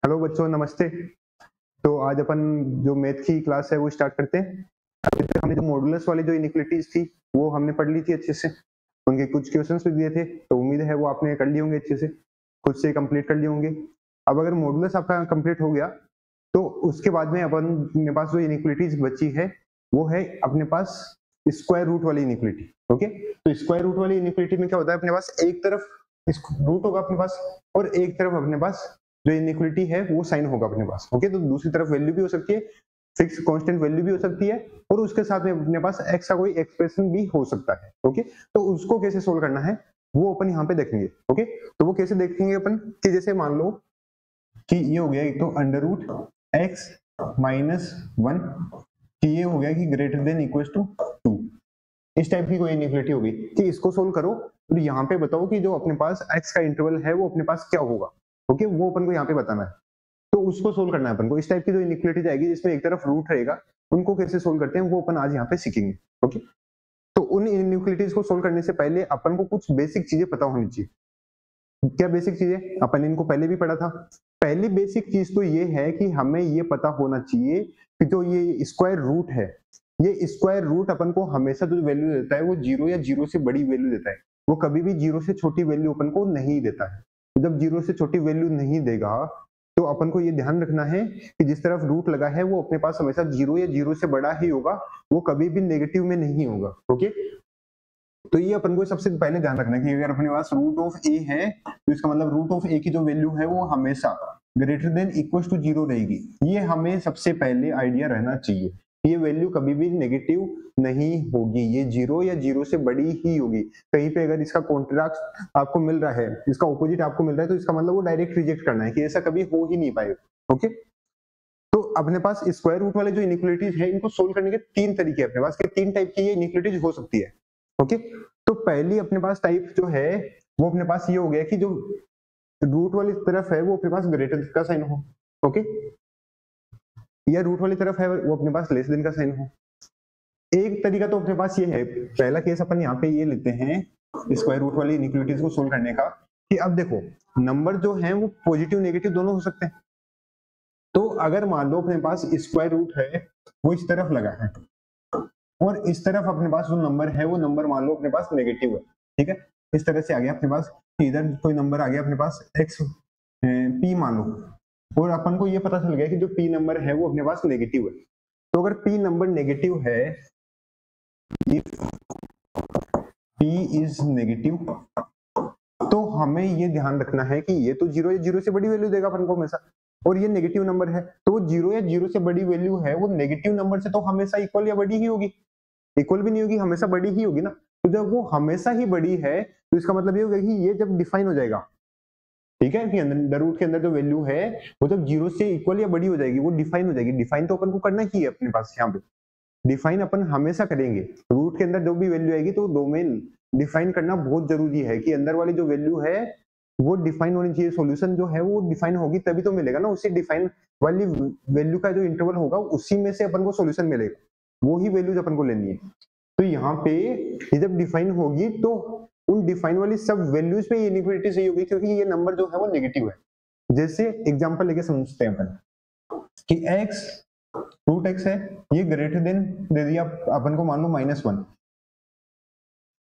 Hello बच्चों, नमस्ते। तो आज अपन जो मैथ की क्लास है वो स्टार्ट करते हैं। अभी तक हमने जो मॉडुलस वाली जो इनइक्वालिटीज थी वो हमने पढ़ ली थी अच्छे से। उनके कुछ क्वेश्चंस भी दिए थे, तो उम्मीद है वो आपने कर लिए होंगे अच्छे से, खुद से कंप्लीट कर लिए होंगे। अब अगर मॉडुलस आपका कंप्लीट हो गया तो उसके बाद में अपन अपने पास जो इनइक्वालिटीज बची है वो है अपने पास स्क्वायर रूट वाली इनइक्वालिटी। ओके, तो स्क्वायर रूट वाली इनइक्वालिटी में क्या होता है, अपने पास एक तरफ रूट होगा अपने पास और एक तरफ अपने पास जो इनइक्वालिटी है वो साइन होगा अपने पास। ओके, तो दूसरी तरफ वैल्यू भी हो सकती है, फिक्स कांस्टेंट वैल्यू भी हो सकती है, और उसके साथ में अपने पास एक्स का कोई एक्सप्रेशन भी हो सकता है। ओके, तो उसको कैसे सोल्व करना है वो अपन यहाँ पे देखेंगे। ओके, तो वो कैसे देखेंगे अपन कि जैसे मान लो कि ये हो गया एक तो under root x minus one, कि ये हो गया कि ग्रेटर देन इक्वल टू 2। इस टाइप की कोई इनइक्वालिटी होगी कि इसको सोल्व करो और यहाँ पे बताओ कि जो अपने पास एक्स का इंटरवल है वो अपने पास क्या होगा। ओके, वो अपन को यहाँ पे बताना है, तो उसको सोल्व करना है अपन को। इस टाइप की जो इनइक्वालिटी जाएगी जिसमें एक तरफ रूट रहेगा, उनको कैसे सोल्व करते हैं वो अपन आज यहाँ पे सीखेंगे। ओके, तो उन इनइक्वालिटीज को सोल्व करने से पहले अपन को कुछ बेसिक चीजें पता होनी चाहिए। क्या बेसिक चीजें? अपन इनको पहले भी पढ़ा था। पहली बेसिक चीज तो ये है कि हमें ये पता होना चाहिए कि जो ये स्क्वायर रूट है, ये स्क्वायर रूट अपन को हमेशा जो वैल्यू देता है वो जीरो या जीरो से बड़ी वैल्यू देता है। वो कभी भी जीरो से छोटी वैल्यू अपन को नहीं देता है। जब जीरो से छोटी वैल्यू नहीं देगा तो अपन को ये ध्यान रखना है कि जिस तरफ रूट लगा है वो अपने पास हमेशा जीरो या जीरो से बड़ा ही होगा, वो कभी भी नेगेटिव में नहीं होगा। ओके, तो ये अपन को सबसे पहले ध्यान रखना है कि अगर अपने पास रूट ऑफ ए है तो इसका मतलब रूट ऑफ ए की जो वैल्यू है वो हमेशा greater than equal to zero रहेगी। ये हमें सबसे पहले आइडिया रहना चाहिए। ये वैल्यू कभी भी नेगेटिव नहीं होगी, ये जीरो या जीरो से बड़ी ही होगी। कहीं पे अगर इसका कॉन्ट्रास्ट आपको मिल रहा है, इसका ऑपोजिट आपको मिल रहा है, तो इसका मतलब वो डायरेक्ट रिजेक्ट करना है कि ऐसा कभी हो ही नहीं पाएगा। ओके, तो अपने पास स्क्वायर रूट वाले जो इनइक्वालिटीज है इनको सोल्व करने के तीन तरीके अपने पास के, तीन टाइप की ये इनइक्वालिटीज हो सकती है। ओके, तो पहली अपने पास टाइप जो है वो अपने पास ये हो गया कि जो रूट वाली तरफ है वो अपने पास ग्रेटर का साइन हो। ओके, या रूट वाली तरफ है वो अपने पास लेस देन का साइन हो। एक तरीका तो अपने पास ये है, पहला केस अपन यहाँ पे ये लेते हैं स्क्वायर रूट वाली इनइक्वालिटीज को सोल्व करने का, कि अब देखो नंबर जो है वो पॉजिटिव नेगेटिव दोनों हो सकते हैं। तो अगर मान लो अपने पास स्क्वायर रूट है वो इस तरफ लगा है और इस तरफ अपने पास जो नंबर है वो नंबर मान लो अपने पास नेगेटिव है। ठीक है, इस तरह से आ गया अपने पास, इधर कोई नंबर आ गया अपने पास एक्स पी मान लो, और अपन को ये पता चल गया कि जो पी नंबर है वो अपने पास नेगेटिव है। तो अगर पी नंबर नेगेटिव है, पी इज नेगेटिव, तो हमें ये ध्यान रखना है कि ये तो जीरो या जीरो से बड़ी वैल्यू देगा अपन को हमेशा, और ये नेगेटिव नंबर है तो वो जीरो या जीरो से बड़ी वैल्यू है, वो नेगेटिव नंबर से तो हमेशा इक्वल या बड़ी ही होगी। इक्वल भी नहीं होगी, हमेशा बड़ी ही होगी ना। तो जब वो हमेशा ही बड़ी है तो इसका मतलब ये होगा कि ये जब डिफाइन हो जाएगा, ठीक है, कि अंडर रूट के अंदर जो वैल्यू है वो जब जीरो से इक्वल या बड़ी हो जाएगी वो डिफाइन हो जाएगी। डिफाइन तो अपन को करना ही है अपने पास, यहाँ पे डिफाइन अपन हमेशा करेंगे। रूट के अंदर जो भी वैल्यू आएगी तो डोमेन डिफाइन करना बहुत जरूरी है कि अंदर वाली जो वैल्यू है वो डिफाइन होनी चाहिए। सॉल्यूशन जो है वो डिफाइन होगी तभी तो मिलेगा ना, उसी डिफाइन वाली वैल्यू का जो इंटरवल होगा उसी में से अपन को सॉल्यूशन मिलेगा, वो ही वैल्यूज अपन को लेनी है। तो यहाँ पे ये जब डिफाइन होगी तो उन डिफाइन वाली सब वैल्यूज पे ये इनइक्वालिटी सही होगी, क्योंकि ये नंबर जो है वो नेगेटिव है। जैसे एग्जांपल लेके समझते हैं अपन कि x रूट x है, ये ग्रेटर देन दे दिया अपन को मान लो -1।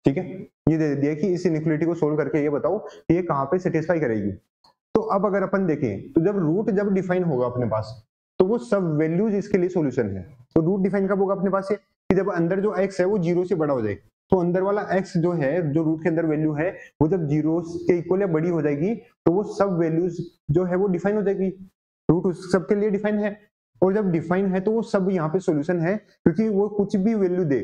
ठीक है, ये दे दिया कि इस इनइक्वालिटी को सोल्व करके ये बताओ कि ये कहाँ पे सेटिस्फाई करेगी। तो अब अगर अपन देखें तो जब रूट जब डिफाइन होगा अपने पास तो वो सब वैल्यूज इसके लिए सॉल्यूशन है। तो रूट डिफाइन कब होगा अपने पास ये कि जब अंदर जो x है वो जीरो से बड़ा हो जाए, तो अंदर वाला x जो है जो रूट के अंदर वैल्यू है वो जब जीरो के इक्वल या बड़ी हो जाएगी तो वो सब वैल्यूज जो है वो डिफाइन हो जाएगी। रूट उस सब के लिए डिफाइन है, और जब डिफाइन है तो वो सब यहाँ पे सॉल्यूशन है, क्योंकि वो कुछ भी वैल्यू दे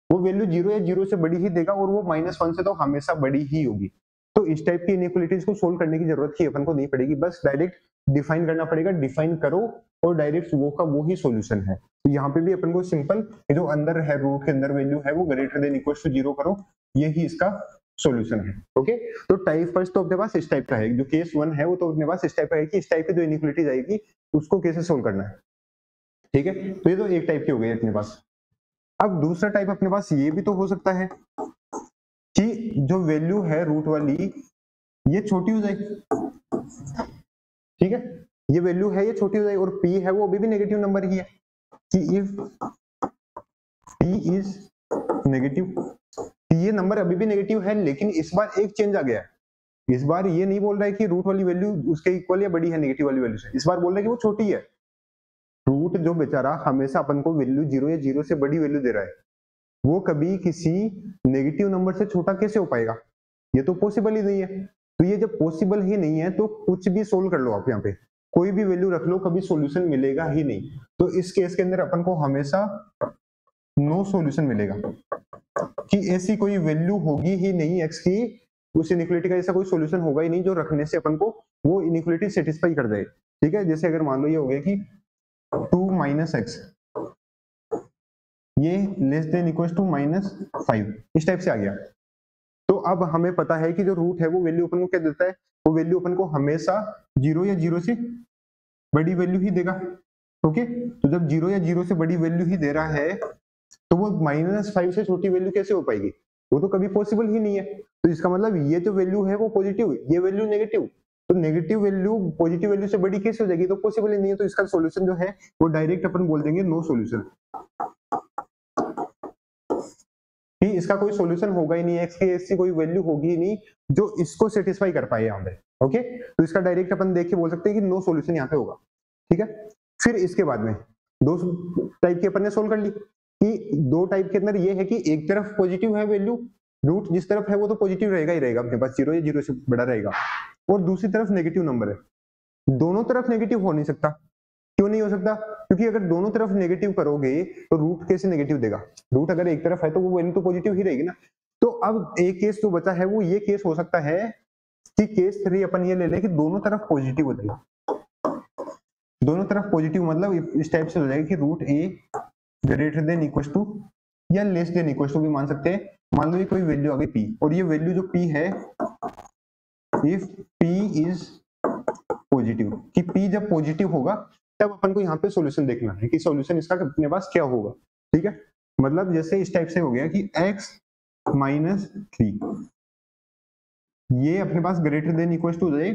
वो वैल्यू जीरो या जीरो से बड़ी ही देगा, और वो -1 से तो हमेशा बड़ी ही होगी। तो इस टाइप की इनइक्वालिटीज को सोल्व करने की जरूरत ही अपन को नहीं पड़ेगी, बस डायरेक्ट डिफाइन करना पड़ेगा। डिफाइन करो और डायरेक्ट वो का वो ही सॉल्यूशन है। तो यहाँ पे भी अपन को सिंपल जो अंदर है रूट के अंदर वैल्यू है वो greater than equal to zero करो, यही इसका सॉल्यूशन है। ओके, तो टाइप फर्स्ट तो अपने पास इस टाइप का है, जो केस 1 है वो तो अपने पास इस टाइप का है कि इस टाइप की जो इनइक्वालिटीज आएगी उसको कैसे सोल्व करना है। ठीक है, तो ये तो एक टाइप की हो गई अपने पास। अब दूसरा टाइप अपने पास ये भी तो हो सकता है कि जो वैल्यू है रूट वाली ये छोटी हो जाए। ठीक है, ये वैल्यू है ये छोटी हो जाएगी, और p है वो अभी भी नेगेटिव नंबर ही है कि इफ p इज नेगेटिव, ये नंबर अभी भी नेगेटिव है, लेकिन इस बार एक चेंज आ गया है। इस बार ये नहीं बोल रहा है कि रूट वाली वैल्यू उसके इक्वल या बड़ी है नेगेटिव वाली वैल्यू से, इस बार बोल रहा है कि वो छोटी है। रूट जो बेचारा हमेशा अपन को वैल्यू 0 या 0 से बड़ी वैल्यू दे रहा है, वो कभी किसी नेगेटिव नंबर से छोटा कैसे हो पाएगा? ये तो पॉसिबल ही नहीं है। तो ये जब पॉसिबल ही नहीं है तो कुछ भी सोल्व कर लो आप, यहाँ पे कोई भी वैल्यू रख लो, कभी सॉल्यूशन मिलेगा ही नहीं। तो इस केस के अंदर अपन को हमेशा नो सॉल्यूशन मिलेगा कि ऐसी कोई वैल्यू होगी ही नहीं एक्स की, उस इनइक्वालिटी का ऐसा कोई सॉल्यूशन होगा ही नहीं जो रखने से अपन को वो इनइक्वालिटी सेटिस्फाई कर दे। ठीक है, जैसे अगर मान लो ये हो गया कि 2 माइनस एक्स ये लेस देन इक्वल टू -5, इस टाइप से आ गया। तो अब हमें पता है कि जो रूट है वो वैल्यू अपन को क्या देता है, वो वैल्यू अपन को हमेशा 0 या 0 से बड़ी वैल्यू ही देगा। ओके, तो जब 0 या 0 से बड़ी वैल्यू ही दे रहा है तो वो -5 से छोटी वैल्यू कैसे हो पाएगी? वो तो कभी पॉसिबल ही नहीं है। तो इसका मतलब ये जो वैल्यू है वो पॉजिटिव, ये वैल्यू नेगेटिव, तो नेगेटिव वैल्यू पॉजिटिव वैल्यू से बड़ी कैसे हो जाएगी? तो पॉसिबल ही नहीं है। तो इसका सॉल्यूशन जो है वो डायरेक्ट अपन बोल देंगे नो सॉल्यूशन, कि इसका कोई सॉल्यूशन होगा ही नहीं, एक्स की ऐसी कोई वैल्यू होगी ही नहीं जो इसको सेटिस्फाई कर पाए यहाँ पे। ओके, तो इसका डायरेक्ट अपन देख के बोल सकते हैं कि नो सॉल्यूशन यहाँ पे होगा। ठीक है, फिर इसके बाद में दो टाइप की अपन ने सोल्व कर ली कि दो टाइप के अंदर ये है कि एक तरफ पॉजिटिव है वैल्यू, रूट जिस तरफ है वो तो पॉजिटिव रहेगा ही रहेगा अपने पास, 0 या 0 से बड़ा रहेगा, और दूसरी तरफ नेगेटिव नंबर है। दोनों तरफ नेगेटिव हो नहीं सकता। क्यों नहीं हो सकता? क्योंकि अगर दोनों तरफ नेगेटिव करोगे तो रूट कैसे नेगेटिव देगा? रूट अगर एक तरफ है तो वो वैल्यू तो पॉजिटिव ही रहेगी ना। तो अब एक केस जो बचा है वो ये केस हो सकता है कि केस 3 अपन ये ले लें कि दोनों तरफ पॉजिटिव हो जाएगा। दोनों तरफ पॉजिटिव मतलब इस टाइप से हो जाएगा कि root a greater than equal to या लेस देन इक्वल टू भी मान सकते हैं। मान लो ये कोई वैल्यू आ गई पी, और ये वैल्यू जो पी है, इफ पी इज पॉजिटिव, कि पी जब पॉजिटिव होगा तब अपन को यहाँ पे सॉल्यूशन देखना है कि सॉल्यूशन इसका अपने पास क्या होगा। ठीक है, मतलब जैसे इस टाइप से हो गया कि x -3 ये अपने पास ग्रेटर देन इक्वल टू हो जाए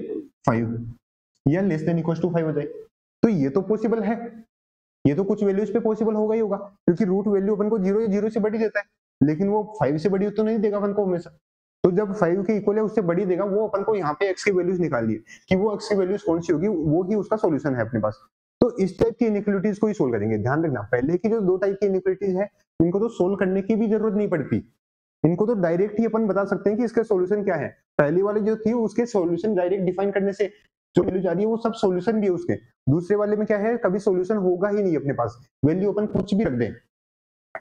5 या लेस देन इक्वल टू 5 हो जाए। तो ये तो पॉसिबल है, ये तो कुछ वैल्यू इस पे पॉसिबल होगा ही होगा, क्योंकि रूट वैल्यू अपन को 0 या 0 से बड़ी देता है, लेकिन वो 5 से बड़ी तो नहीं देगा अपन को हमेशा। तो जब 5 के इक्वल है उससे बड़ी देगा, वो अपन को यहाँ पे x की वैल्यूज निकालनी है कि वो x की वैल्यूज कौन सी होगी, वो ही उसका सॉल्यूशन है अपने पास। तो इस टाइप की इनइक्वालिटीज को ही सोल्व करेंगे। ध्यान रखना, पहले की जो दो टाइप की इनइक्वालिटीज है इनको तो सोल्व करने की भी जरूरत नहीं पड़ती, इनको तो डायरेक्ट ही अपन बता सकते हैं कि इसका सॉल्यूशन क्या है। पहली वाली जो थी उसके सॉल्यूशन डायरेक्ट डिफाइन करने से जो वैल्यू जा रही है वो सब सॉल्यूशन भी है उसके। दूसरे वाले में क्या है, कभी सॉल्यूशन होगा ही नहीं अपने पास, वैल्यू अपन कुछ भी रख दें।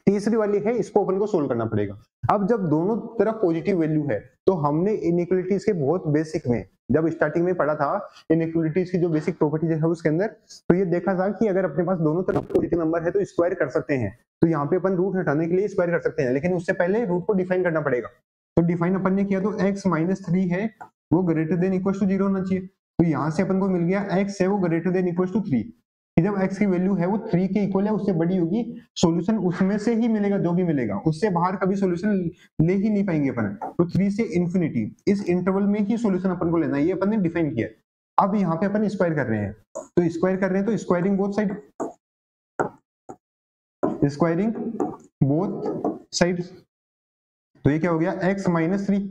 तीसरी वाली है, इसको अपन को सोल्व करना पड़ेगा। अब जब दोनों तरफ पॉजिटिव वैल्यू है तो हमने इनइक्वालिटीज के बहुत बेसिक में जब स्टार्टिंग में पढ़ा था इनइक्वालिटीज की जो बेसिक प्रॉपर्टीज है उसके अंदर, तो ये देखा था कि अगर अपने पास दोनों तरफ पॉजिटिव नंबर है तो स्क्वायर कर सकते हैं। तो यहाँ पे अपन रूट हटाने के लिए स्क्वायर कर सकते हैं, लेकिन उससे पहले रूट को डिफाइन करना पड़ेगा। तो डिफाइन अपन ने किया तो x -3 है वो ग्रेटर देन इक्वल टू 0 होना चाहिए। तो यहाँ से अपन को मिल गया x है वो ग्रेटर देन इक्वल टू 3, जब x की वैल्यू है वो 3 के इक्वल है उससे बड़ी होगी, सॉल्यूशन उसमें से ही मिलेगा जो भी मिलेगा, उससे बाहर कभी सॉल्यूशन ले ही नहीं पाएंगे अपन। तो 3 से इंफिनिटी इस इंटरवल में ही सॉल्यूशन अपन को लेना है, ये अपन ने डिफाइन किया। अब यहाँ पे अपन स्क्वायर कर रहे हैं, तो स्क्वायर कर रहे हैं तो squaring both side, squaring both sides. तो ये क्या हो गया, x -3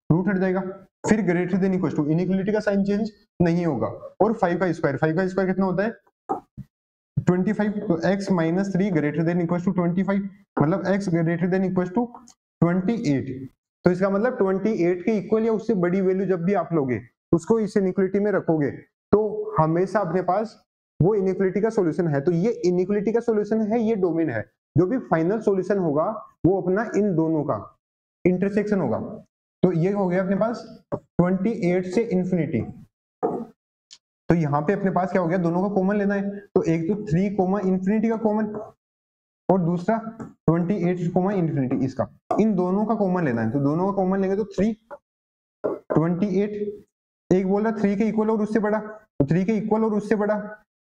रूट हट जाएगा, फिर greater than equal to, inequality का साइन चेंज नहीं होगा, और 5 का स्क्वायर कितना होता है 25। तो x -3 greater than equal to 25, मतलब x greater than equal to 28। तो इसका मतलब 28 के इक्वल या उससे बड़ी वैल्यू जब भी आप लोगे उसको इस इनइक्वालिटी में रखोगे तो हमेशा अपने पास वो इनइक्वालिटी का सॉल्यूशन है। तो ये इनइक्वालिटी का सॉल्यूशन है, ये डोमेन है, जो भी फाइनल सॉल्यूशन होगा वो अपना इन दोनों का इंटरसेक्शन होगा। तो ये हो गया अपने पास 28 से इंफिनिटी। तो यहाँ पे अपने पास क्या हो गया, दोनों का कॉमन लेना है, तो एक तो 3 इंफिनिटी का कॉमन और दूसरा 28 इंफिनिटी, इसका इन दोनों का कॉमन लेना है। तो दोनों का कॉमन लेंगे तो 3 28, एक बोल रहा 3 के इक्वल और उससे बड़ा, तो 3 के इक्वल और उससे बड़ा,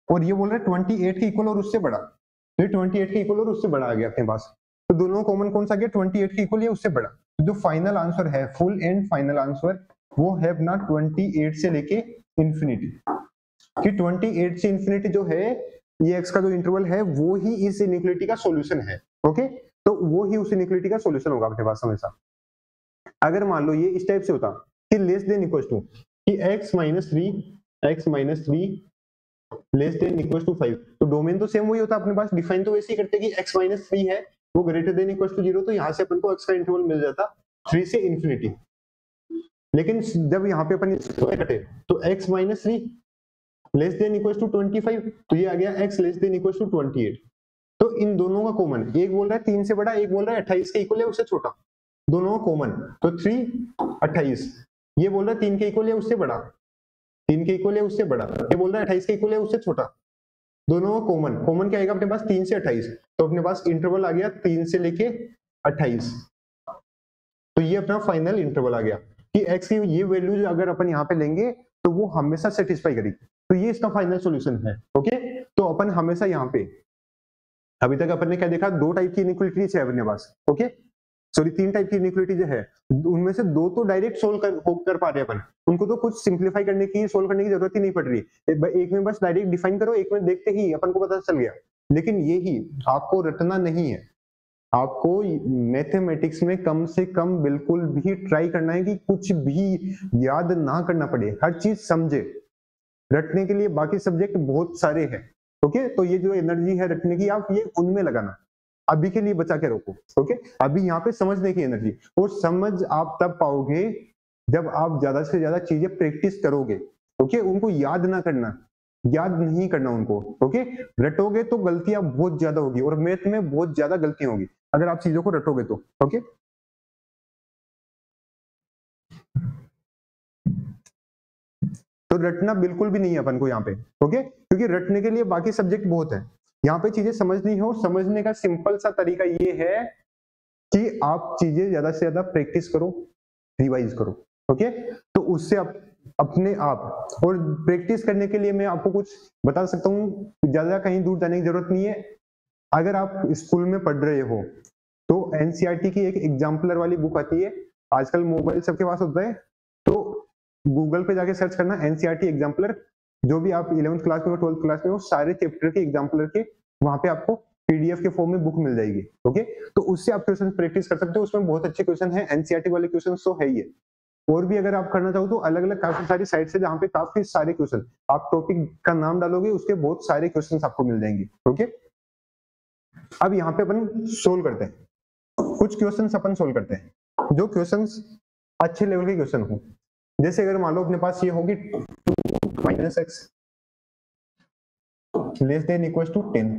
और ये बोल रहा है 28 के इक्वल और उससे बड़ा, तो ये 28 के इक्वल और उससे बड़ा आ गया अपने पास। तो दोनों कॉमन कौन सा गया, 28 के इक्वल या उससे बड़ा। तो जो फाइनल आंसर है, फुल एंड फाइनल आंसर वो है अपना 28 से लेके इंफिनिटी। कि 28 से इंफिनिटी जो है ये x का जो इंटरवल है वो ही इस इनइक्वालिटी का सॉल्यूशन है। ओके, तो वो ही उस इनइक्वालिटी का सॉल्यूशन होगा अपने पास हमेशा। अगर मान लो ये इस टाइप से होता कि लेस देन इक्वल टू कि x minus three less than equal to 5, तो डोमेन तो सेम वही होता अपने पास, डिफाइन तो वैसे ही करते कि x माइनस थ्री है वो ग्रेटर देन इक्वल टू 0, तो यहाँ से अपन को x का इंटरवल मिल जाता 3 से इंफिनिटी। लेकिन जब यहाँ पे अपन स्क्वायर कटे तो x minus three less than equal to 25, तो ये आ गया x less than equal to 28। तो इन दोनों का कॉमन, एक बोल रहा है 3 से बड़ा, एक बोल रहा है 28 के इक्वल है उससे छोटा, दोनों का कॉमन, तो 3 28, ये बोल रहा है 3 के इक्वल है उससे बड़ा, 3 के इक्वल है उससे बड़ा, ये बोल रहा है 28 के इक्वल है उससे छोटा, दोनों का कॉमन क्या आएगा अपने पास 3 से 28, तो अपने पास इंटरवल आ गया 3 से लेके 28। तो ये अपना फाइनल इंटरवल आ गया कि x की ये वैल्यूज अगर अपन यहाँ पे लेंगे तो वो हमेशा सेटिस्फाई करेगी, तो ये इसका फाइनल सॉल्यूशन है। ओके, तो अपन हमेशा यहाँ पे अभी तक अपन ने क्या देखा, दो टाइप की इनइक्वालिटीज है अपने पास। ओके, सॉरी 3 टाइप की इनइक्वालिटीज है, उनमें से 2 तो डायरेक्ट सोल्व कर पा रहे हैं अपन, उनको तो कुछ सिंप्लीफाई करने की सोल्व करने की जरूरत ही नहीं पड़ रही, एक में बस डायरेक्ट डिफाइन करो, एक में देखते ही अपन को पता चल गया। लेकिन ये ही आपको रटना नहीं है, आपको मैथमेटिक्स में कम से कम बिल्कुल भी ट्राई करना है कि कुछ भी याद ना करना पड़े, हर चीज समझे। रटने के लिए बाकी सब्जेक्ट बहुत सारे हैं। ओके, तो ये जो एनर्जी है रटने की आप ये उनमें लगाना, अभी के लिए बचा के रखो। ओके, अभी यहाँ पे समझने की एनर्जी, और समझ आप तब पाओगे जब आप ज्यादा से ज्यादा चीजें प्रैक्टिस करोगे। ओके, उनको याद ना करना, याद नहीं करना उनको। ओके, रटोगे तो गलतियां बहुत ज्यादा होगी, और मैथ में बहुत ज्यादा गलतियां होगी अगर आप चीजों को रटोगे तो। ओके, तो रटना बिल्कुल भी नहीं है अपन को यहाँ पे। ओके, क्योंकि रटने के लिए बाकी सब्जेक्ट बहुत है, यहाँ पे चीजें समझनी है, और समझने का सिंपल सा तरीका ये है कि आप चीजें ज्यादा से ज्यादा प्रैक्टिस करो, रिवाइज करो। ओके, तो उससे आप अपने आप, और प्रैक्टिस करने के लिए मैं आपको कुछ बता सकता हूँ, ज्यादा कहीं दूर जाने की जरूरत नहीं है। अगर आप स्कूल में पढ़ रहे हो तो एनसीईआरटी की एक एग्जाम्पलर वाली बुक आती है, आजकल मोबाइल सबके पास होता है, तो गूगल पे जाके सर्च करना एनसीईआरटी एग्जाम्पलर, जो भी आप 11th क्लास में 12th क्लास में हो सारे चैप्टर के एग्जाम्पलर के वहां पे आपको पीडीएफ के फॉर्म में बुक मिल जाएगी। ओके, तो उससे आप क्वेश्चन प्रैक्टिस कर सकते हो, उसमें बहुत अच्छे क्वेश्चन है, एनसीईआरटी वाले क्वेश्चन तो है ही है। और भी अगर आप करना चाहो तो अलग अलग काफी सारी साइट से जहाँ पे काफी सारे क्वेश्चन, आप टॉपिक का नाम डालोगे उसके बहुत सारे क्वेश्चन आपको मिल जाएंगे। ओके, अब यहाँ पे अपन सोल्व करते हैं, कुछ क्वेश्चंस अपन सोल्व करते हैं जो क्वेश्चंस अच्छे लेवल के क्वेश्चन हो। जैसे अगर मान लो अपने पास ये होगी 2 minus x less than equal to 10,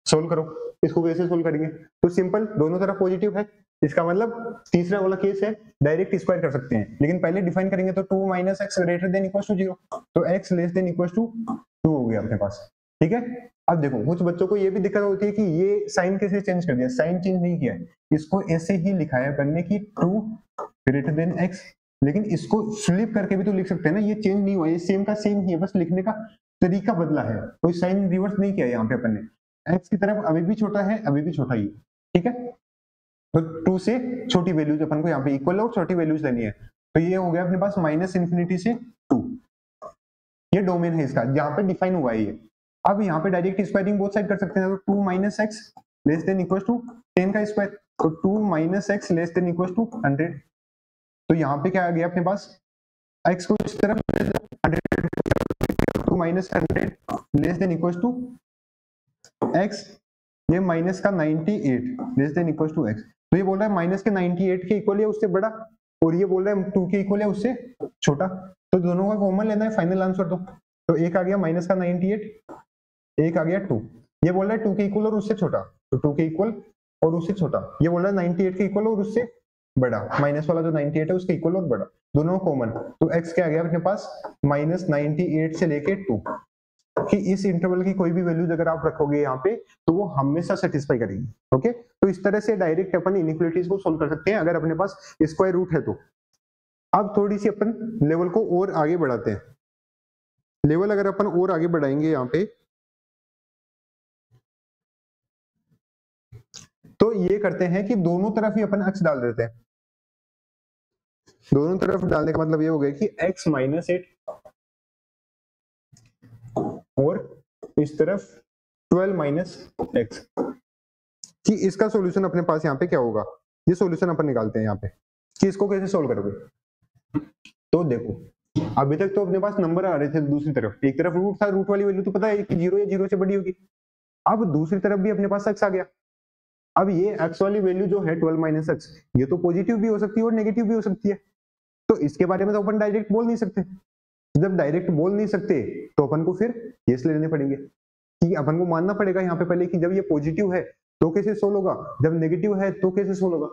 solve करो। इसको कैसे सोल्व करेंगे, तो सिंपल, दोनों तरफ पॉजिटिव है, इसका मतलब तीसरा वाला केस है डायरेक्ट स्क्वायर कर सकते हैं, लेकिन पहले डिफाइन करेंगे तो 2 minus x greater than equal to 0, तो x less than equal to 2 हो गया अपने पास। ठीक है, अब देखो कुछ बच्चों को ये भी दिक्कत होती है कि ये साइन कैसे चेंज कर दिया, साइन चेंज नहीं किया है, इसको ऐसे ही लिखा है करने की 2 ग्रेटर देन एक्स, लेकिन इसको फ्लिप करके भी तो लिख सकते हैं ना, ये चेंज नहीं हुआ, ये सेम का सेम ही है, बस लिखने का तरीका बदला है, कोई साइन रिवर्स नहीं किया यहाँ पे अपन ने। एक्स की तरफ अभी भी छोटा है, अभी भी छोटा ही, ठीक है, तो 2 से छोटी वैल्यूज अपन को यहाँ पे इक्वल और छोटी वैल्यूज लेनी है, तो ये हो गया अपने पास माइनस इन्फिनिटी से 2, ये डोमेन है इसका जहाँ पे डिफाइन हुआ है ये। अब यहाँ पे डायरेक्ट स्क्वायरिंग बोथ साइड कर सकते हैं, तो 2 minus x less than equal to 10 का स्क्वायर, तो 2 minus x less than equal to 100, तो यहाँ पे क्या आ गया अपने पास, एक्स को इस तरफ 100, 2 minus 100 less than equal to x, ये माइनस का 98 less than equal to x, तो ये बोल रहा है माइनस के 98 के इक्वल है उससे बड़ा, और ये बोल रहा है 2 के इक्वल है उससे छोटा, तो दोनों का कॉमन लेना है, फाइनल आंसर दो, तो एक आ गया माइनस का 98, एक आ गया 2, ये बोल रहा है 2 के इक्वल और उससे छोटा, तो 2 के इक्वल और उससे छोटा, ये बोल रहा है 98 के इक्वल और उससे बड़ा, माइनस वाला जो 98 है उसके इक्वल और बड़ा, दोनों कॉमन, तो x क्या आ गया अपने पास माइनस 98 से लेके 2, कि इस इंटरवल की कोई भी वैल्यूज अगर आप रखोगे यहाँ पे तो वो हमेशा सेटिस्फाई करेगी। ओके, तो इस तरह से डायरेक्ट अपन इनइक्वालिटीज को सोल्व कर सकते हैं अगर अपने पास स्क्वायर रूट है तो। अब थोड़ी सी अपन लेवल को और आगे बढ़ाते हैं, लेवल अगर अपन और आगे बढ़ाएंगे यहाँ पे तो ये करते हैं कि दोनों तरफ ही अपन x डाल देते हैं, दोनों तरफ डालने का मतलब ये हो गया कि x माइनस 8 और इस तरफ 12 माइनस एक्स, कि इसका सॉल्यूशन अपने पास यहाँ पे क्या होगा, ये सॉल्यूशन अपन निकालते हैं यहाँ पे कि इसको कैसे सोल्व करोगे। तो देखो अभी तक तो अपने पास नंबर आ रहे थे दूसरी तरफ, एक तरफ रूट था, रूट वाली वैल्यू तो पता है कि 0 या 0 से बड़ी होगी, अब दूसरी तरफ भी अपने पास x आ गया। अब ये x वाली वैल्यू जो है 12 माइनस एक्स, ये तो पॉजिटिव भी हो सकती है और नेगेटिव भी हो सकती है, तो इसके बारे में तो अपन डायरेक्ट बोल नहीं सकते। जब डायरेक्ट बोल नहीं सकते तो अपन को फिर केस लेने पड़ेंगे, कि अपन को मानना पड़ेगा यहाँ पे पहले कि जब ये पॉजिटिव है तो कैसे सोल्व होगा, जब नेगेटिव है तो कैसे सोल्व होगा।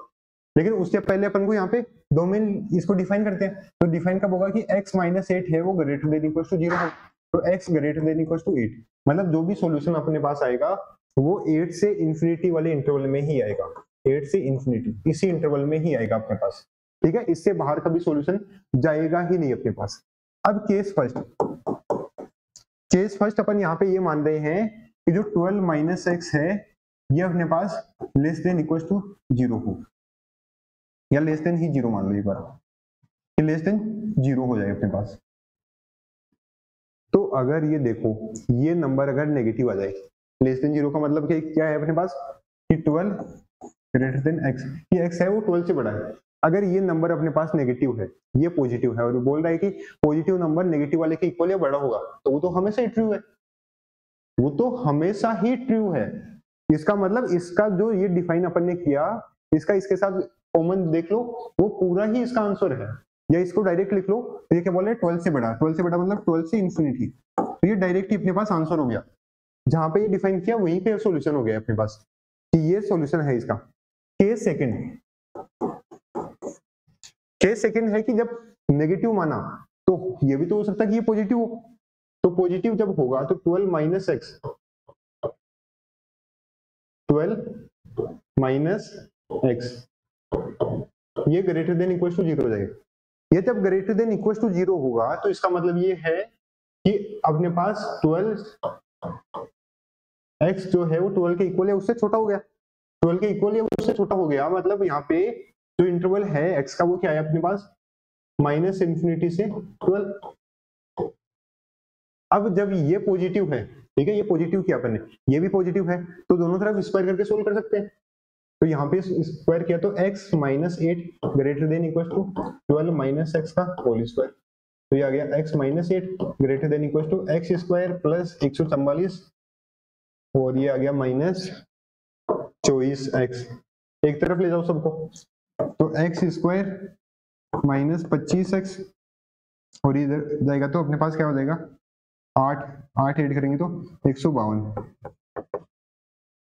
लेकिन उससे पहले अपन को यहाँ पे डोमेन इसको डिफाइन करते हैं, तो डिफाइन कब होगा कि x माइनस 8 है वो ग्रेटर देन इक्वल टू 0 है, तो x greater than equal to 8, मतलब जो भी सॉल्यूशन अपने पास आएगा वो 8 से इंफिनिटी वाले इंटरवल में ही आएगा, 8 से इंफिनिटी इसी इंटरवल में ही आएगा अपने पास, ठीक है, इससे बाहर कभी सॉल्यूशन जाएगा ही नहीं अपने पास। अब केस फर्स्ट अपन यहाँ पे ये मान रहे हैं कि जो 12 माइनस एक्स है ये अपने पास लेस देन इक्वल टू 0 हो, या लेस देन ही 0 मान लो एक बार, कि लेस देन 0 हो जाए अपने पास। तो अगर ये देखो ये नंबर अगर नेगेटिव आ जाए, लेस देन 0 का मतलब क्या है अपने पास कि 12 ग्रेटर देन एक्स, ये एक्स है वो 12 से बड़ा है। अगर ये नंबर अपने पास नेगेटिव है, ये पॉजिटिव है और बोल रहा है कि पॉजिटिव नंबर नेगेटिव वाले के इक्वल या बड़ा होगा, तो वो तो हमेशा ही ट्रू है, वो तो हमेशा ही ट्रू है। इसका मतलब इसका जो ये डिफाइन अपन ने किया, इसका इसके साथ कॉमन देख लो, वो पूरा ही इसका आंसर है, या इसको डायरेक्ट लिख लो, तो ये क्या बोल रहे हैं 12 से बड़ा, 12 से बड़ा मतलब 12 से इंफिनिटी, तो ये डायरेक्ट ही अपने पास आंसर हो गया, जहां पे ये डिफाइन किया वहीं पे सॉल्यूशन हो गया अपने पास, कि ये सॉल्यूशन है इसका। केस सेकंड है कि जब नेगेटिव माना तो ये भी तो हो सकता है कि ये पॉजिटिव हो, तो पॉजिटिव जब होगा तो 12 माइनस एक्स, 12 माइनस एक्स ये ग्रेटर देन इक्वल टू 0 हो जाएगा। ये जब ग्रेटर देन इक्वल टू 0 होगा तो इसका मतलब ये है कि अपने पास 12 एक्स जो है वो 12 के इक्वल है उससे छोटा हो गया, 12 के इक्वल है उससे छोटा हो गया, मतलब यहाँ पे जो इंटरवल है एक्स का वो क्या है अपने पास माइनस इंफिनिटी से 12। अब जब ये पॉजिटिव है, ठीक है, ये पॉजिटिव किया अपन ने, ये भी पॉजिटिव है, तो दोनों तरफ स्क्वायर करके सोल्व कर सकते हैं, तो यहाँ पे स्क्वायर किया तो x minus 8 greater than equal to 12 minus x का होल स्क्वायर, तो ये आ गया x minus 8 greater than equal to x square plus 144, और ये आ गया माइनस 24x, एक तरफ ले जाओ सबको, तो एक्स स्क्वायर माइनस 25x, और इधर जाएगा तो अपने पास क्या हो जाएगा 8 ऐड करेंगे तो 152,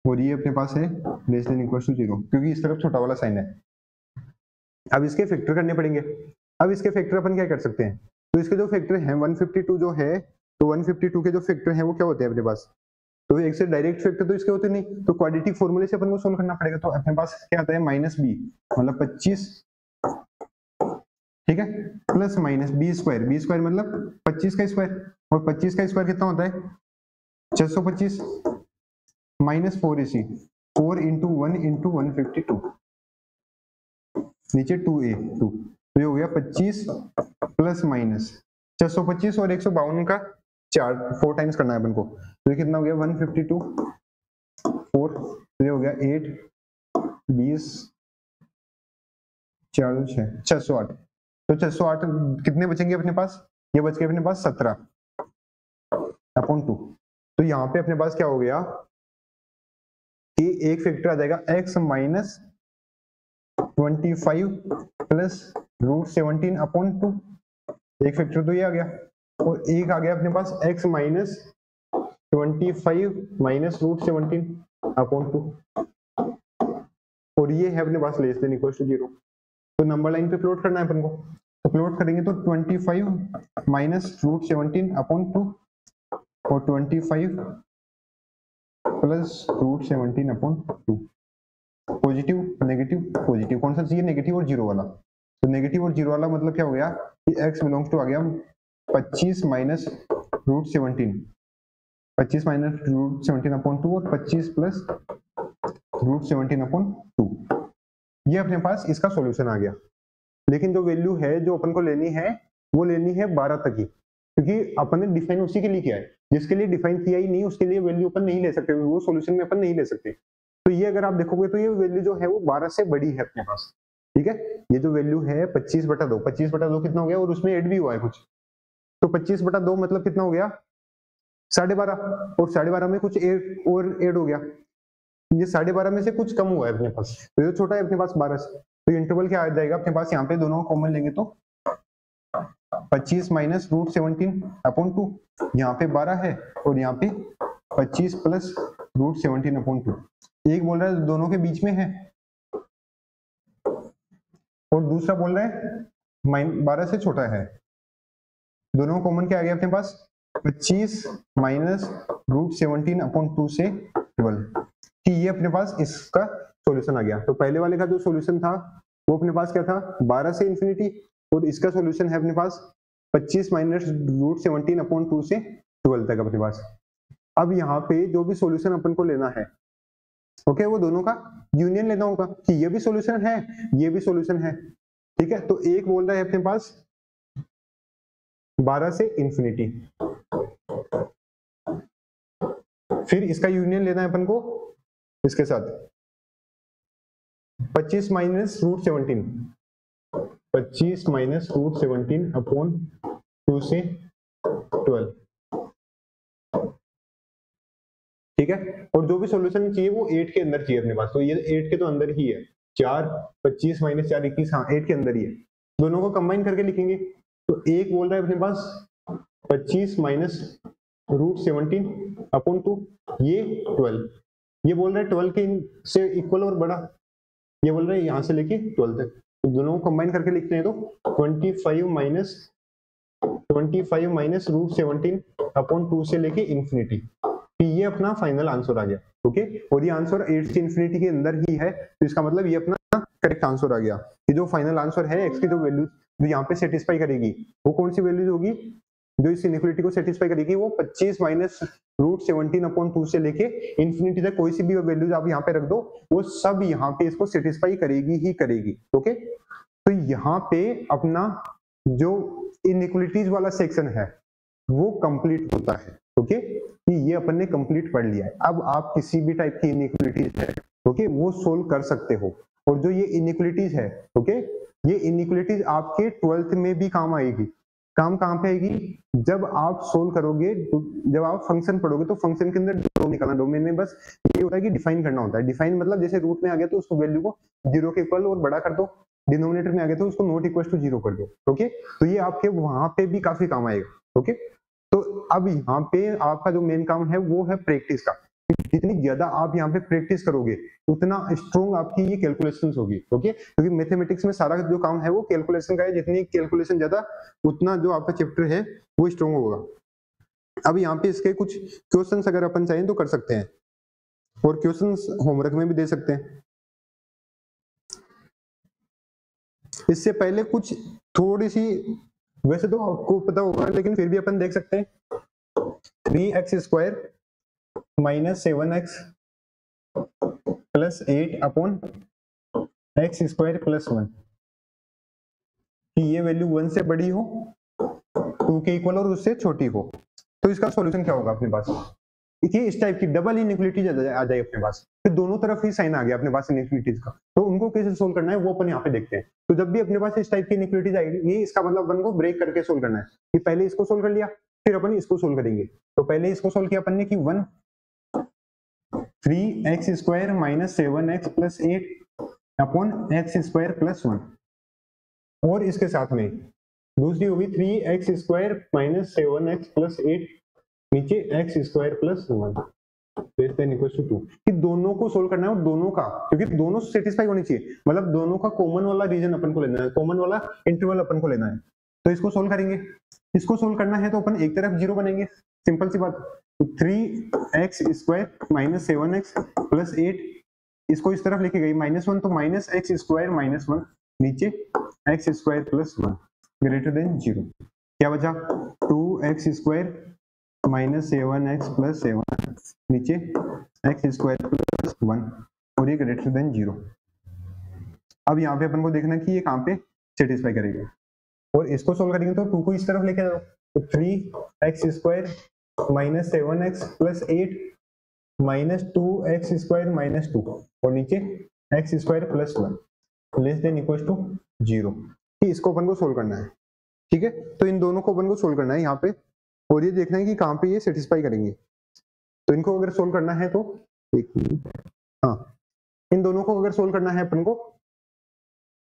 और ये अपने पास है लेस देन इक्वल टू 0, क्योंकि इस तरफ छोटा वाला साइन है। अब इसके फैक्टर करने पड़ेंगे, अब इसके फैक्टर अपन क्या कर सकते हैं, तो इसके जो फैक्टर हैं 152 जो है, तो 152 के जो फैक्टर हैं वो क्या होते हैं अपने पास, तो एक से डायरेक्ट फैक्टर तो इसके होते नहीं, तो क्वाड्रेटिक फॉर्मूले से अपन को सोल्व करना पड़ेगा, तो अपने पास क्या आता है माइनस बी मतलब 25, ठीक है, प्लस माइनस बी स्क्वायर मतलब 25 का स्क्वायर, और 25 का स्क्वायर कितना होता है 625, माइनस 4ac 4 इंटू 1 इंटू 152, नीचे 2a 2, तो ये हो गया 25 प्लस माइनस 625 और 152 का 4 टाइम्स करना है अपन को, तो ये कितना हो गया 152 4, तो ये हो गया 8 20 4 6 608, तो 608 कितने बचेंगे अपने पास, ये बच गए अपने पास 17/2, तो यहाँ पे अपने पास क्या हो गया कि एक फैक्टर आ जाएगा x माइनस 25 प्लस रूट 17/2, एक फैक्टर तो ये आ गया, और एक आ गया अपने पास x माइनस 25 माइनस रूट 17/2, और ये है अपने पास लेस देन इक्वल टू 0, तो नंबर लाइन पे प्लॉट करना है अपन को, तो प्लॉट करेंगे तो 25 माइनस रूट 17/2 और 25 plus root 17/2, positive negative positive, कौन सा चाहिए नेगेटिव और 0 वाला, तो नेगेटिव और 0 वाला मतलब क्या हो गया कि x बिलोंग्स टू आ गया 25 माइनस रूट 17, 25 माइनस रूट 17/2 और 25 प्लस रूट 17/2, ये अपने पास इसका सॉल्यूशन आ गया। लेकिन जो वैल्यू है जो अपन को लेनी है वो लेनी है 12 तक की, क्योंकि अपन ने डिफाइन उसी के लिए किया है, जिसके लिए डिफाइन किया ही नहीं उसके लिए वैल्यू अपन नहीं ले सकते, वो सॉल्यूशन में अपन नहीं ले सकते। तो ये अगर आप देखोगे तो ये वैल्यू जो है वो 12 से बड़ी है अपने पास, ठीक है। ये जो वैल्यू है 25/2, 25/2 कितना हो गया, और उसमें ऐड भी हुआ है कुछ, तो 25/2 मतलब कितना हो गया 12.5, और 12.5 में कुछ और ऐड हो गया, ये 12.5 में से कुछ कम हुआ है अपने पास, तो ये छोटा है अपने पास 12 से, तो इंटरवल क्या आ जाएगा अपने पास, यहाँ पे दोनों कॉमन लेंगे तो 25 माइनस √17/2, यहाँ पे 12 है और यहाँ पे 25 प्लस √17/2। एक बोल रहा है दोनों के बीच में है और दूसरा बोल रहा है 12 से छोटा है। दोनों कॉमन क्या आ गया अपने पास, 25 माइनस √17/2 से 12, कि ये अपने पास इसका सॉल्यूशन आ गया। तो पहले वाले का जो सॉल्यूशन था वो अपने पास क्या था 12 से इंफिनिटी, और इसका सॉल्यूशन है अपने पास 25 माइनस √17/2 से 12 तक अपने पास। अब यहाँ पे जो भी सॉल्यूशन अपन को लेना है, ओके, वो दोनों का यूनियन लेना होगा कि ये भी सॉल्यूशन है ये भी सॉल्यूशन है, ठीक है। तो एक बोल रहा है अपने पास 12 से इंफिनिटी, फिर इसका यूनियन लेना है अपन को इसके साथ 25 माइनस √17, 25 माइनस √17/2 से 12, ठीक है। और जो भी सॉल्यूशन चाहिए वो 8 के अंदर चाहिए अपने पास, तो ये 8 के तो अंदर ही है, 4 25 माइनस 4 21, हाँ 8 के अंदर ही है। दोनों को कंबाइन करके लिखेंगे तो एक बोल रहा है अपने पास 25 माइनस √17/2, ये 12, ये बोल रहा है 12 के से इक्वल और बड़ा, ये बोल रहा है यहां से लेके 12 तक, तो दोनों को कंबाइन करके लिखते हैं तो 25 माइनस √17/2 से लेके इंफिनिटी, ये अपना फाइनल आंसर आ गया, ओके। और ये आंसर 8 से इंफिनिटी के अंदर ही है, तो इसका मतलब ये अपना करेक्ट आंसर आ गया। ये जो फाइनल आंसर है एक्स की जो वैल्यू जो यहाँ पे सेटिस्फाई करेगी वो कौन सी वैल्यू होगी, जो इस इनइक्वालिटी को सेटिस्फाई करेगी, वो 25 माइनस √17/2 से लेके इंफिनिटी तक कोई सी भी वैल्यूज आप यहाँ पे रख दो, वो सब यहाँ पे इसको सेटिस्फाई करेगी ही करेगी, ओके। तो यहाँ पे अपना जो इनइक्वालिटीज वाला सेक्शन है वो कंप्लीट होता है, ओके, कि ये अपन ने कंप्लीट पढ़ लिया है। अब आप किसी भी टाइप की इनइक्वालिटीज है, ओके, वो सोल्व कर सकते हो। और जो ये इनइक्वालिटीज है, ओके, ये इनइक्वालिटीज आपके 12th में भी काम आएगी। काम कहाँ पे आएगी, जब आप सोल्व करोगे, जब आप फंक्शन पढ़ोगे तो फंक्शन के अंदर डोमेन निकालना, डोमेन में बस ये होता है कि डिफाइन करना होता है। डिफाइन मतलब जैसे रूट में आ गया तो उसको वैल्यू को 0 के इक्वल और बड़ा कर दो, डिनोमिनेटर में आ गया तो उसको नॉट इक्वल टू 0 कर दो, ओके। तो ये आपके वहां पे भी काफी काम आएगा, ओके। तो अब यहाँ पे आपका जो मेन काम है वो है प्रैक्टिस का। जितनी ज्यादा आप यहाँ पे प्रैक्टिस करोगे उतना स्ट्रॉन्ग आपकी ये कैलकुलेशंस होगी, ओके, क्योंकि मैथमेटिक्स में सारा जो काम है वो कैलकुलेशन का है। जितनी कैलकुलेशन ज्यादा उतना जो आपका चैप्टर है वो स्ट्रॉन्ग होगा। अब यहाँ पे इसके कुछ क्वेश्चंस अगर अपन चाहें तो कर सकते हैं, और क्वेश्चंस होमवर्क में भी दे सकते हैं। इससे पहले कुछ थोड़ी सी, वैसे तो आपको पता होगा लेकिन फिर भी अपन देख सकते हैं, 3x² minus 7x plus 8/x² plus 1, कि ये वैल्यू 1 से बड़ी हो, 2 के इक्वल और उससे छोटी हो। तो इसका सॉल्यूशन क्या होगा अपने पास, देखिए इस टाइप की डबल इनइक्वालिटीज आ जाए अपने पास, फिर दोनों तरफ ही साइन आ गया अपने पास इनइक्वालिटीज का, तो उनको कैसे सोल्व करना है वो अपन यहाँ पे देखते हैं। तो जब भी अपने पास इस टाइप की इनइक्वालिटीज आएगी, ये इसका मतलब अपन को ब्रेक करके सोल्व करना है, कि पहले इसको सोल्व कर लिया फिर अपन इसको सोल्व करेंगे। तो पहले इसको सोल्व किया अपन ने कि 3x² minus 7x plus 8/x² plus 1, और इसके साथ में दूसरी होगी 3x² माइनस 7x प्लस 8 नीचे x² प्लस 1 2, कि दोनों को सोल्व करना है, और दोनों का, क्योंकि दोनों सेटिस्फाई होनी चाहिए, मतलब दोनों का कॉमन वाला रीजन अपन को लेना है, कॉमन वाला इंटरवल अपन को लेना है। तो इसको सोल्व करेंगे, इसको सोल्व करना है तो अपन एक तरफ 0 बनेंगे, सिंपल सी बात। 3x² माइनस 7x प्लस 8, इसको इस तरफ लेके गई -1, तो -x² माइनस 1 नीचे x² प्लस 1 ग्रेटर देन 0, क्या बचा 2x² माइनस 7x प्लस 7 नीचे x² प्लस 1 और ये ग्रेटर देन 0। अब यहाँ पे अपन को देखना कि ये कहाँ पे सेटिस्फाई करेगा, और इसको सोल्व करेंगे तो 2 को इस तरफ लेके जाओ, तो 3x² minus 7x plus 8 minus 2x² minus 2 और नीचे x² plus 1 less than equal to 0। इसको अपन को सोल्व करना है, ठीक है। तो इन दोनों को अपन को सोल्व करना है यहाँ पे, और ये देखना है कि कहाँ पे ये सेटिस्फाई करेंगे। तो इनको अगर सोल्व करना है तो हाँ, इन दोनों को अगर सोल्व करना है अपन को,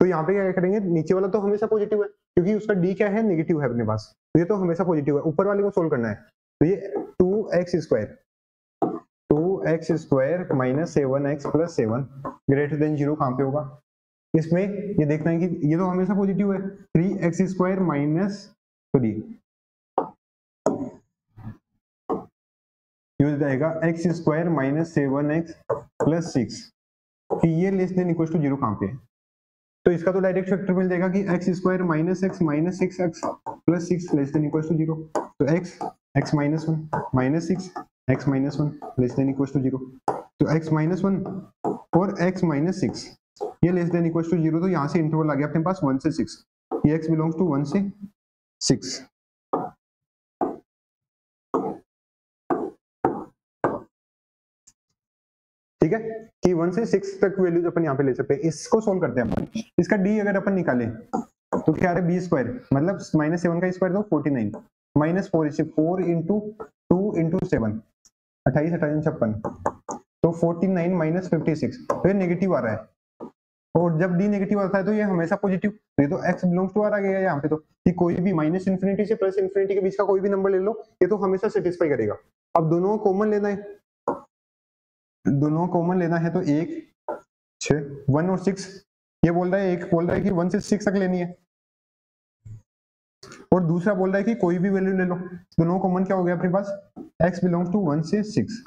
तो यहाँ पे क्या करेंगे, नीचे वाला तो हमेशा पॉजिटिव है क्योंकि उसका डी क्या है, नेगेटिव है अपने पास, तो ये तो हमेशा पॉजिटिव है। ऊपर वाले को सोल्व करना है, तो ये 2x² minus 7x plus 7 greater than 0 कहाँ पे होगा, इसमें ये देखना है कि ये तो हमेशा पॉजिटिव है। 3x² माइनस 3 ये हो जाएगा x² माइनस 7x प्लस 6 कि ये लेस देन इक्वल टू 0 कहाँ पे है। तो इसका तो डायरेक्ट फैक्टर मिल जाएगा कि x² minus x minus 6x plus 6 less than equal to 0। तो x minus 1 minus 6 x minus 1 less than equal to 0। तो x माइनस 1 और x माइनस 6 ये लेस देन इक्वल टू 0। तो यहाँ से इंटरवल आ गया अपने पास 1 से 6, ये x बिलोंग्स टू 1 से 6। ठीक है कि 1 से 6 तक वैल्यूज अपन यहाँ पे ले सकते हैं। इसको सोल्व करते हैं अपन। इसका d अगर अपन निकालें तो क्या है, b² मतलब माइनस 7 का स्क्वायर तो 49 माइनस 4 इंटू 2 इंटू 7 28 58 56 तो 49 माइनस 56, तो ये नेगेटिव आ रहा है। और जब d नेगेटिव आता है तो ये हमेशा पॉजिटिव, तो ये तो x बिलोंग्स टू आ गया यहाँ पे। तो कि कोई भी माइनस इन्फिनिटी से प्लस इन्फिनिटी के बीच का कोई भी नंबर ले लो, ये तो हमेशा सेटिस्फाई करेगा। अब दोनों कॉमन लेना है, दोनों कॉमन लेना है तो 1 6 1 और 6 ये बोल रहा है, एक बोल रहा है कि 1 से 6 तक लेनी है और दूसरा बोल रहा है कि कोई भी वैल्यू ले लो। दोनों कॉमन क्या हो गया अपने पास, x बिलोंग्स टू 1 से 6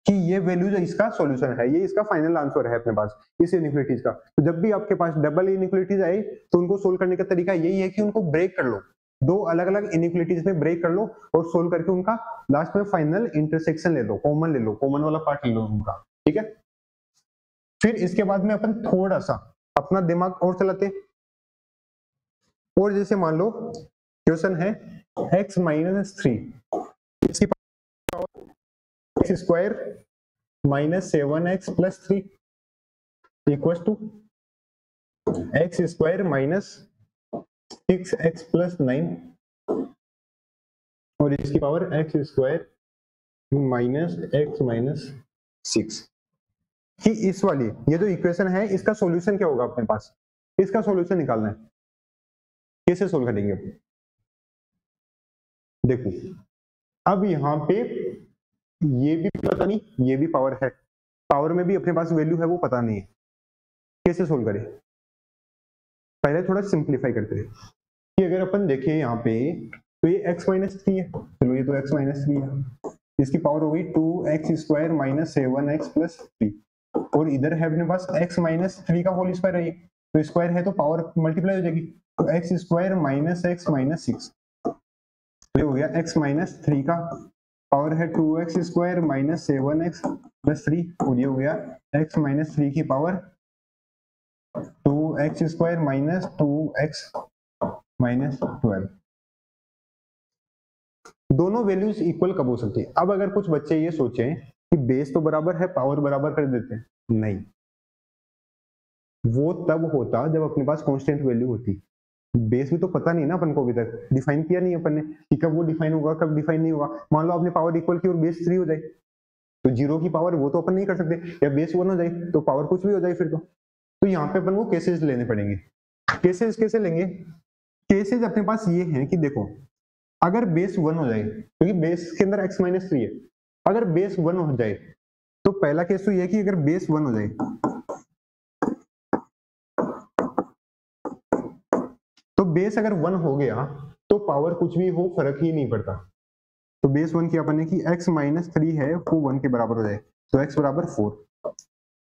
कि ये वैल्यू जो इसका सॉल्यूशन है, ये इसका फाइनल आंसर है अपने पास इस इनइक्वालिटीज का। तो जब भी आपके पास डबल इनइक्वालिटीज आए तो उनको सोल्व करने का तरीका यही है कि उनको ब्रेक कर लो, दो अलग अलग इनइक्वालिटीज में ब्रेक कर लो और सोल्व करके उनका लास्ट में फाइनल इंटरसेक्शन ले लो, कॉमन ले लो, कॉमन वाला पार्ट ले लो उनका, ठीक है। फिर इसके बाद में अपन थोड़ा सा अपना दिमाग और चलाते, और जैसे मान लो क्वेश्चन है x माइनस 3 इसकी power x² minus 7x plus 3 equal to x² minus 6x plus 9 और इसकी power x² minus x minus 6 कि इस वाली ये जो इक्वेशन है इसका सॉल्यूशन क्या होगा अपने पास, इसका सॉल्यूशन निकालना है। कैसे सोल्व करेंगे, देखो अब यहाँ पे ये भी पता नहीं, ये भी पावर है, पावर में भी अपने पास वैल्यू है वो पता नहीं है, कैसे सोल्व करें। पहले थोड़ा सिंप्लीफाई करते हैं कि अगर अपन देखें यहाँ पे तो ये x माइनस 3 है, चलो ये तो x माइनस 3 है, इसकी पावर हो गई 2x² माइनस 7x प्लस 3 और इधर है अपने पास x माइनस 3 का होल स्क्वायर है, तो स्क्वायर है तो पावर मल्टीप्लाई हो जाएगी, तो x² माइनस x माइनस 6 तो ये हो गया x माइनस 3 का पावर है 2x² माइनस 7x प्लस 3 और ये हो गया x माइनस 3 की power 2x² minus 2x minus 12। दोनों वैल्यूज इक्वल कब हो सकती है। अब अगर कुछ बच्चे ये सोचें कि बेस तो बराबर है, पावर बराबर कर देते हैं, नहीं, वो तब होता जब अपने पास कांस्टेंट वैल्यू होती। बेस भी तो पता नहीं ना अपन को, अभी तक डिफाइन किया नहीं अपन ने कि कब वो डिफाइन होगा कब डिफाइन नहीं होगा। मान लो आपने पावर इक्वल की और बेस 3 हो जाए तो 0 की पावर वो तो अपन नहीं कर सकते, या बेस 1 हो जाए तो पावर कुछ भी हो जाए फिर तो यहाँ पे अपन को केसेस लेने पड़ेंगे। केसेस कैसे लेंगे, केसेस अपने पास ये हैं कि देखो अगर बेस 1 हो जाए, क्योंकि बेस के अंदर x माइनस 3 है, अगर बेस 1 हो जाए तो पहला केस तो ये है कि अगर बेस 1 हो जाए तो बेस अगर 1 हो गया तो पावर कुछ भी हो फर्क ही नहीं पड़ता। तो बेस 1 किया अपन ने कि x माइनस 3 है वो 1 के बराबर हो जाए, तो x बराबर 4,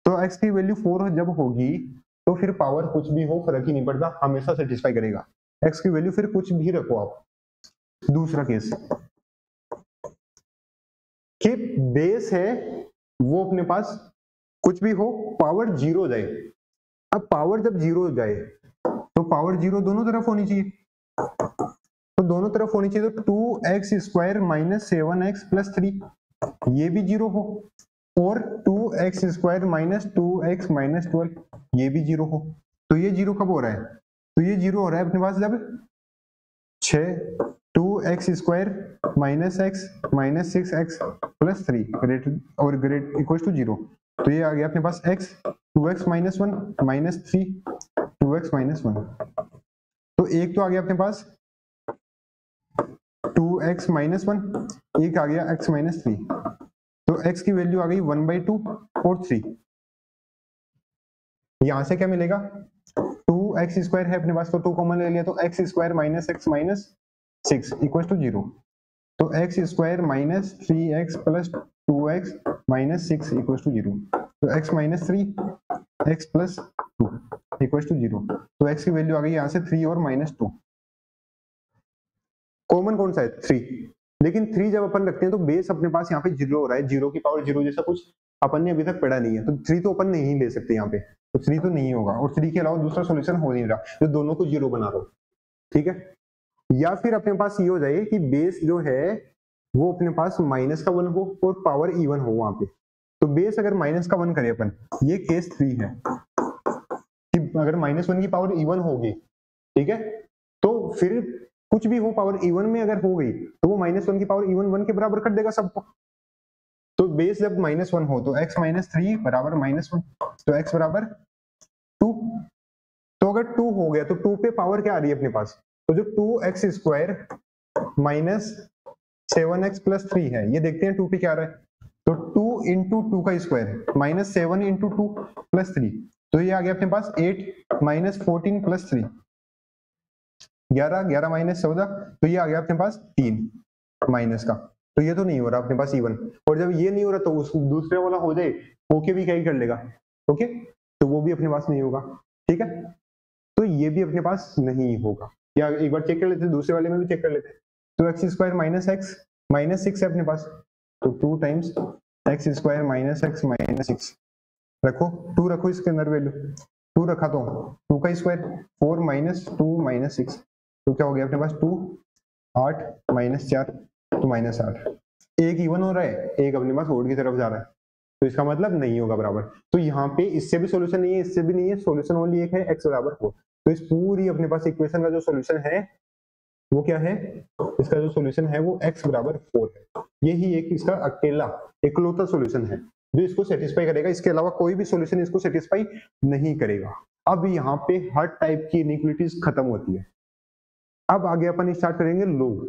तो x की वैल्यू 4 जब होगी तो फिर पावर कुछ भी हो फर्क ही नहीं पड़ता, हमेशा सेटिस्फाई करेगा। x की वैल्यू फिर कुछ भी रखो आप। दूसरा केस कि बेस है वो अपने पास कुछ भी हो, पावर 0 हो जाए। अब पावर जब 0 हो जाए तो पावर 0 दोनों तरफ होनी चाहिए, तो दोनों तरफ होनी चाहिए, तो 2x² माइनस 7x प्लस 3 ये भी 0 हो, और 2x² माइनस 2x माइनस 12 ये भी 0 हो। तो ये 0 कब हो रहा है? तो ये 0 हो रहा है अपने पास जब 2x² minus x minus 6x plus 3 greater और ग्रेट इक्वल टू 0। तो ये आ गया अपने पास x 2x minus 1 minus 3 2x minus 1। तो एक तो आ गया अपने पास 2x माइनस 1, एक आ गया x माइनस 3। तो x की वैल्यू आ गई 1/2 और 3। यहां से क्या मिलेगा? 2x² है अपने पास, तो 2 कॉमन ले लिया, तो x² minus x minus 6 equal to 0। तो x² minus 3x plus 2x minus 6 equal to 0। तो x minus 3 x plus 2 equal to 0। तो x की वैल्यू आ गई यहाँ से 3 और माइनस 2। कॉमन कौन सा है? 3। लेकिन 3 जब अपन रखते हैं तो बेस अपने पास यहाँ पे 0 हो रहा है, 0 की पावर 0 जैसा कुछ अपन ने अभी तक पढ़ा नहीं है, तो 3 तो अपन नहीं ले सकते यहाँ पे, तो 3 तो नहीं होगा, और 3 के अलावा दूसरा सॉल्यूशन हो नहीं रहा जो दोनों को 0 बना रहा हो। ठीक है, या फिर अपने पास ये हो जाए कि बेस जो है वो अपने पास माइनस का 1 हो और पावर इवन हो वहां पे। तो बेस अगर माइनस का 1 करे अपन, ये केस 3 है कि अगर -1 की पावर इवन होगी, ठीक है, तो फिर कुछ भी हो पावर इवन में अगर हो गई तो वो -1 की पावर इवन 1 के बराबर कर देगा सबको। तो बेस जब -1 हो तो x माइनस 3 बराबर -1, तो x बराबर 2। तो अगर 2 हो गया तो 2 पे पावर क्या आ रही है अपने पास? तो जो 2x² माइनस 7x प्लस 3 है, ये देखते हैं 2 पे क्या आ रहा है। तो 2 इंटू 2 का स्क्वायर माइनस 7 इंटू 2 प्लस 3, तो ये आ गया अपने पास 8 माइनस 14 प्लस 3 11 11 माइनस 14, तो ये आ गया अपने पास 3 माइनस का। तो ये तो नहीं हो रहा अपने पास इवन, और जब ये नहीं हो रहा तो उस दूसरे वाला हो जाए, ओके भी क्या ही कर लेगा, ओके, तो वो भी अपने पास नहीं होगा। ठीक है, तो ये भी अपने पास नहीं होगा। या एक बार चेक कर लेते, दूसरे वाले में भी चेक कर लेते। तो x² माइनस x माइनस 6 है अपने पास, तो 2 times x² minus x minus 6 रखो, 2 रखो इसके अंदर वैल्यू, 2 रखा तो 2 का स्क्वायर 4 माइनस 2 माइनस 6, तो क्या हो गया अपने पास 2 8 माइनस 4 तो माइनस 8। एक इवन हो रहा है, एक अपने पास ओड की तरफ जा रहा है, तो इसका मतलब नहीं होगा बराबर। तो यहाँ पे इससे भी सॉल्यूशन नहीं है, इससे भी नहीं है, सॉल्यूशन ओनली एक है, x बराबर 4। तो इस पूरी अपने पास इक्वेशन का जो सॉल्यूशन है वो क्या है? इसका जो सॉल्यूशन है वो x बराबर 4 है। यही एक इसका अकेला इकलौता सॉल्यूशन है जो इसको सेटिस्फाई करेगा, इसके अलावा कोई भी सॉल्यूशन इसको सेटिस्फाई नहीं करेगा। अब यहाँ पे हर टाइप की इनइक्वालिटीज खत्म होती है। अब आगे अपन स्टार्ट करेंगे लोग,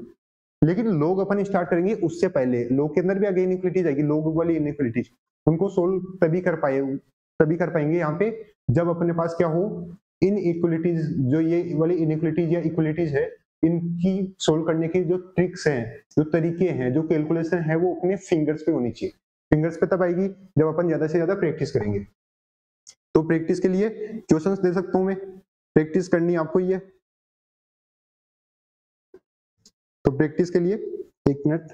लेकिन लोग अपन स्टार्ट करेंगे उससे पहले लोग के अंदर भी आगे इनइक्वालिटीज आएगी, लोग वाली इनइक्वालिटीज, उनको सोल्व तभी कर पाएंगे यहाँ पे जब अपने पास क्या हो, इन इक्वलिटीज, जो ये वाली इनइक्वालिटीज या इक्वलिटीज है, इनकी सोल्व करने की जो ट्रिक्स हैं, जो तरीके हैं, जो कैलकुलेशन है, वो अपने फिंगर्स पे होनी चाहिए। फिंगर्स पे तब आएगी जब अपन ज्यादा से ज्यादा प्रैक्टिस करेंगे। तो प्रैक्टिस के लिए क्वेश्चंस दे सकता हूं मैं, प्रैक्टिस करनी आपको ही है। तो प्रैक्टिस के लिए 1 मिनट।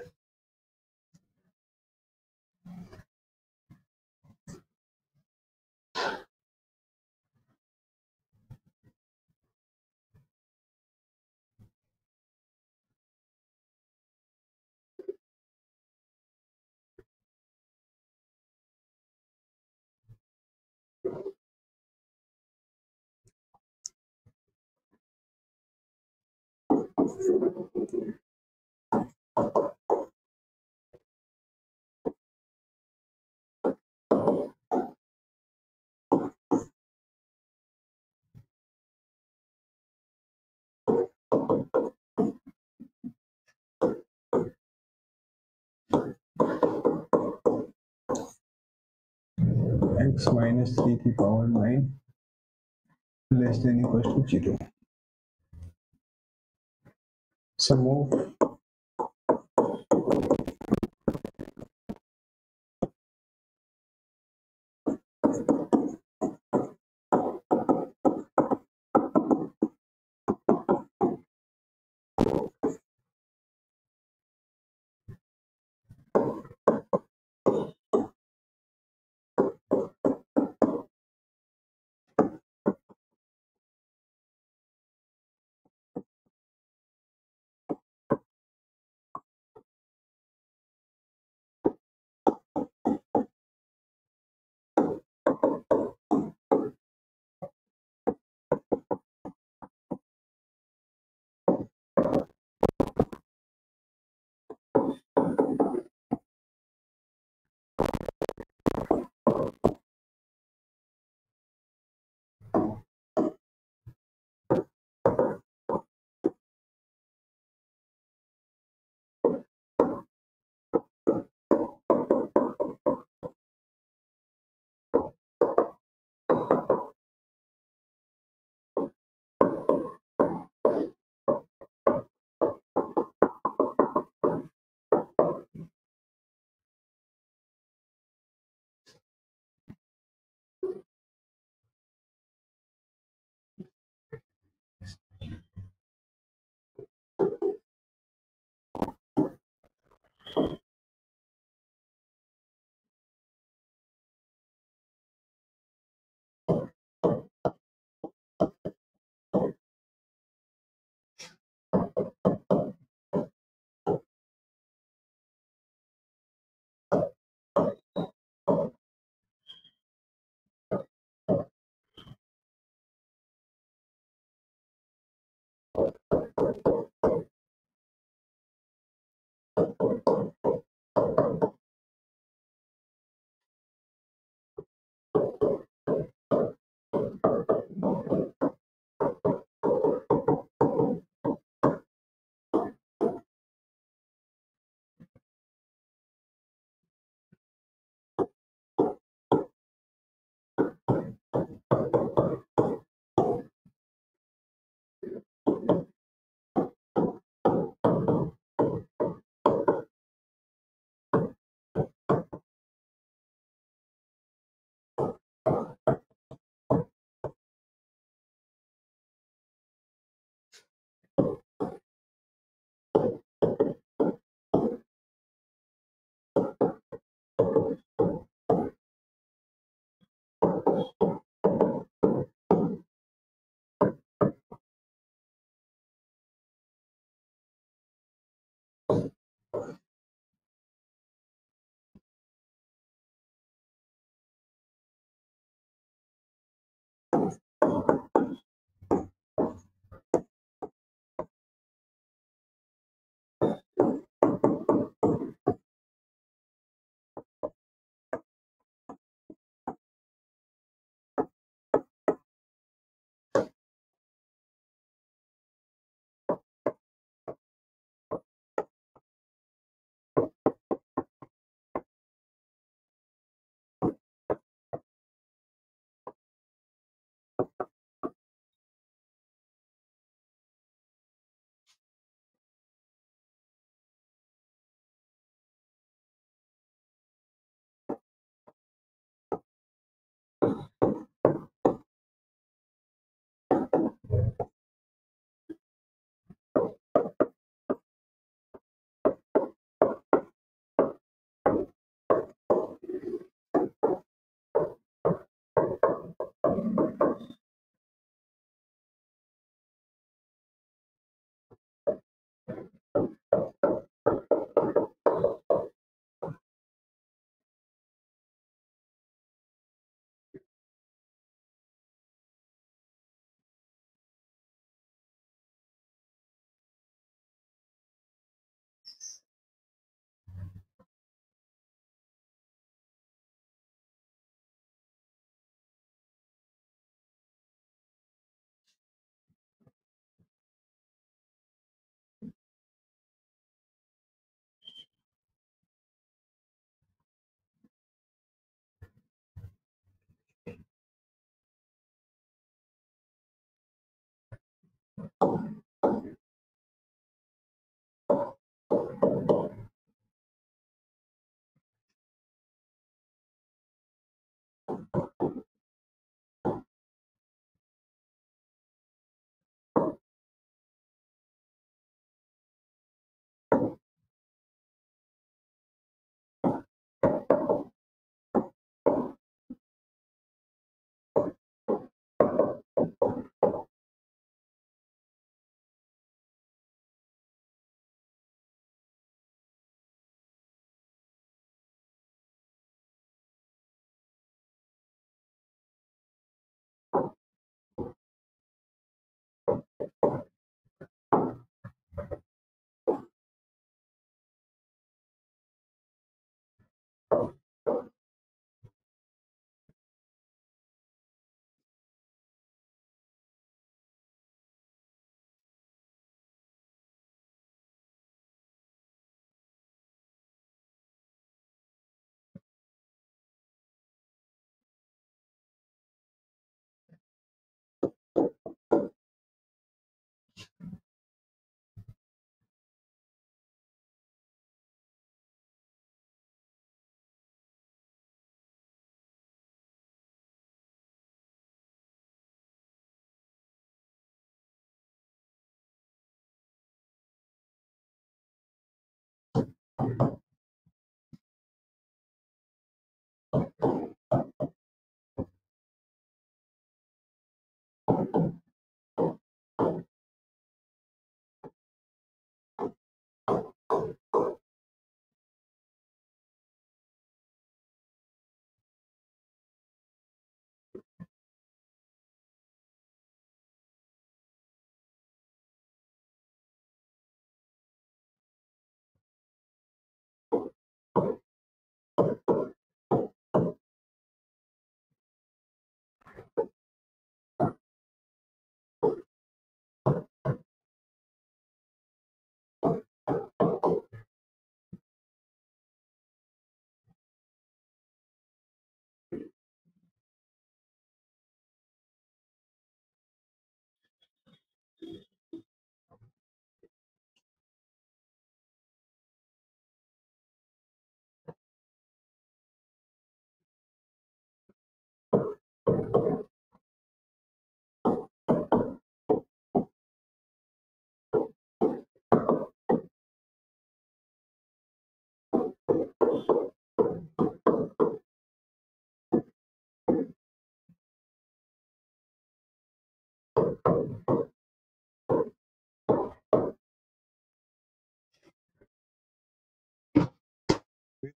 x माइनस 3 की power 9 less than equal to 0। Sum of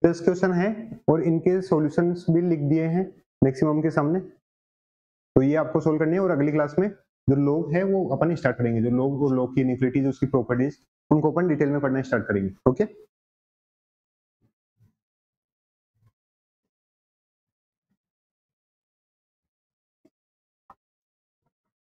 10 question है और इनके सॉल्यूशंस भी लिख दिए हैं मैक्सिमम के सामने, तो ये आपको सोल्व करनी है। और अगली क्लास में जो लॉग है वो अपन स्टार्ट करेंगे, जो लॉग और लॉग की इनइक्वालिटीज, उसकी प्रॉपर्टीज, उनको अपन डिटेल में पढ़ना स्टार्ट करेंगे। ओके।